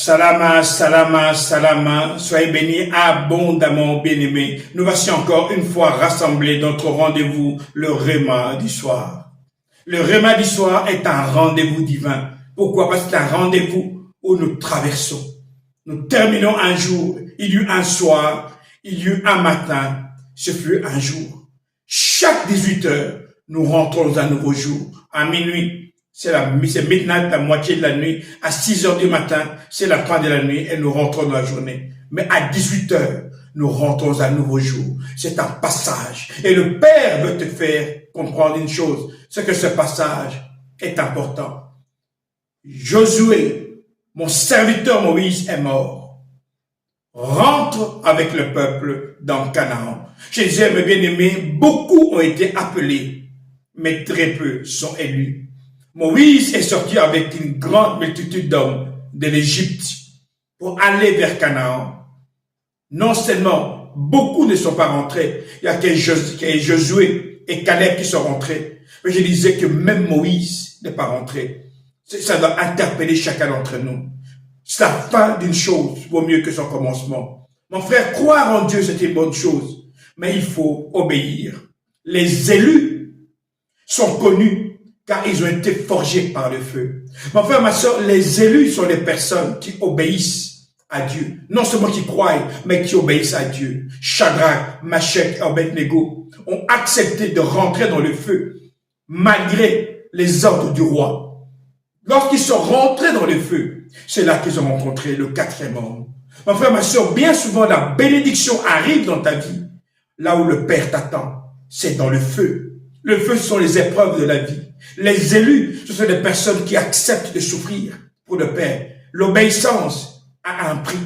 Salama, salama, salama, soyez bénis abondamment, bien-aimés. Nous voici encore une fois rassemblés dans notre rendez-vous, le Réma du soir. Le Réma du soir est un rendez-vous divin. Pourquoi? Parce que c'est un rendez-vous où nous traversons. Nous terminons un jour, il y eut un soir, il y eut un matin, ce fut un jour. Chaque 18 heures, nous rentrons dans un nouveau jour. À minuit, c'est midnight, la moitié de la nuit. À 6 heures du matin, c'est la fin de la nuit et nous rentrons dans la journée. Mais à 18 heures, nous rentrons dans un nouveau jour. C'est un passage. Et le Père veut te faire comprendre une chose, c'est que ce passage est important. Josué, mon serviteur Moïse est mort. Rentre avec le peuple dans Canaan. Jésus, mes bien-aimés, beaucoup ont été appelés, mais très peu sont élus. Moïse est sorti avec une grande multitude d'hommes de l'Égypte pour aller vers Canaan. Non seulement beaucoup ne sont pas rentrés, il y a que Josué et Caleb qui sont rentrés, mais je disais que même Moïse n'est pas rentré. Ça doit interpeller chacun d'entre nous. C'est la fin d'une chose vaut mieux que son commencement. Mon frère, croire en Dieu, c'est une bonne chose, mais il faut obéir. Les élus sont connus car ils ont été forgés par le feu. Mon frère, ma soeur, les élus sont les personnes qui obéissent à Dieu. Non seulement qui croient, mais qui obéissent à Dieu. Shadrach, Meshach et Abednego ont accepté de rentrer dans le feu malgré les ordres du roi. Lorsqu'ils sont rentrés dans le feu, c'est là qu'ils ont rencontré le quatrième homme. Mon frère, ma soeur, bien souvent la bénédiction arrive dans ta vie. Là où le Père t'attend, c'est dans le feu. Le feu, ce sont les épreuves de la vie. Les élus, ce sont des personnes qui acceptent de souffrir pour le Père. L'obéissance a un prix.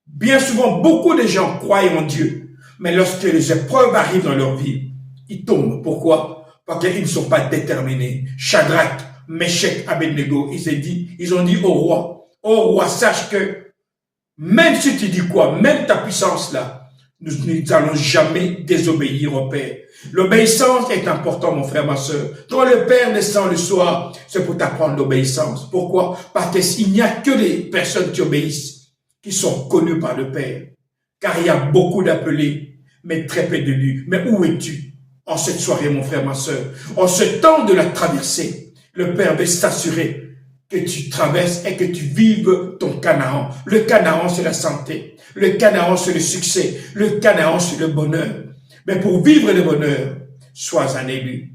Bien souvent, beaucoup de gens croient en Dieu, mais lorsque les épreuves arrivent dans leur vie, ils tombent. Pourquoi? Parce qu'ils ne sont pas déterminés. Shadrach, Meshach, Abednego, ils ont dit au roi, sache que même si tu dis quoi, même ta puissance là, nous n'allons jamais désobéir au Père. L'obéissance est importante, mon frère, ma soeur. Quand le Père descend le soir, c'est pour t'apprendre l'obéissance. Pourquoi? Parce qu'il n'y a que les personnes qui obéissent, qui sont connues par le Père. Car il y a beaucoup d'appelés, mais très peu d'élus. Mais où es-tu en cette soirée, mon frère, ma soeur? En ce temps de la traversée, le Père veut s'assurer que tu traverses et que tu vives ton Canaan. Le Canaan, c'est la santé. Le Canaan, c'est le succès. Le Canaan, c'est le bonheur. Mais pour vivre le bonheur, sois un élu.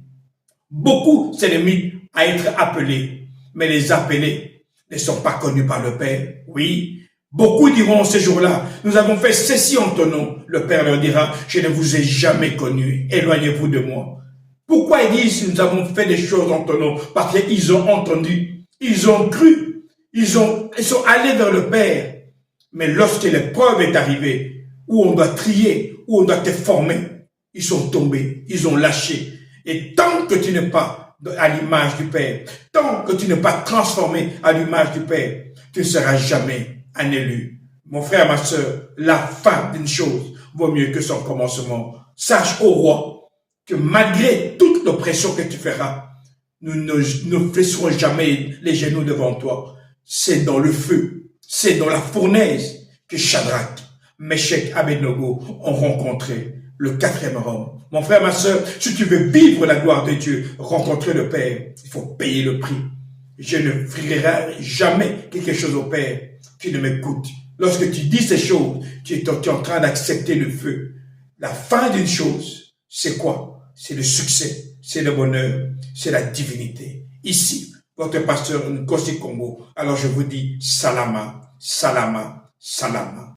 Beaucoup s'élimitent à être appelés, mais les appelés ne sont pas connus par le Père. Oui, beaucoup diront ce jour-là, nous avons fait ceci en ton nom. Le Père leur dira, je ne vous ai jamais connus, éloignez-vous de moi. Pourquoi ils disent, nous avons fait des choses en ton nom? Parce qu'ils ont entendu, ils ont cru, ils sont allés vers le Père. Mais lorsque l'épreuve est arrivée, où on doit trier, où on doit te former, ils sont tombés, ils ont lâché. Et tant que tu n'es pas à l'image du Père, tant que tu n'es pas transformé à l'image du Père, tu ne seras jamais un élu. Mon frère, ma soeur, la fin d'une chose vaut mieux que son commencement. Sache, ô roi, que malgré toute l'oppression que tu feras, nous ne fléchirons jamais les genoux devant toi. C'est dans le feu, c'est dans la fournaise que Shadrach, Meshach, Abednego ont rencontré le quatrième homme. Mon frère, ma soeur, si tu veux vivre la gloire de Dieu, rencontrer le Père, il faut payer le prix. Je ne ferai jamais quelque chose au Père qui ne m'écoute. Lorsque tu dis ces choses, tu es en train d'accepter le feu. La fin d'une chose, c'est quoi? C'est le succès, c'est le bonheur, c'est la divinité. Ici, votre pasteur Nkosi Congo. Alors je vous dis, salama, salama, salama.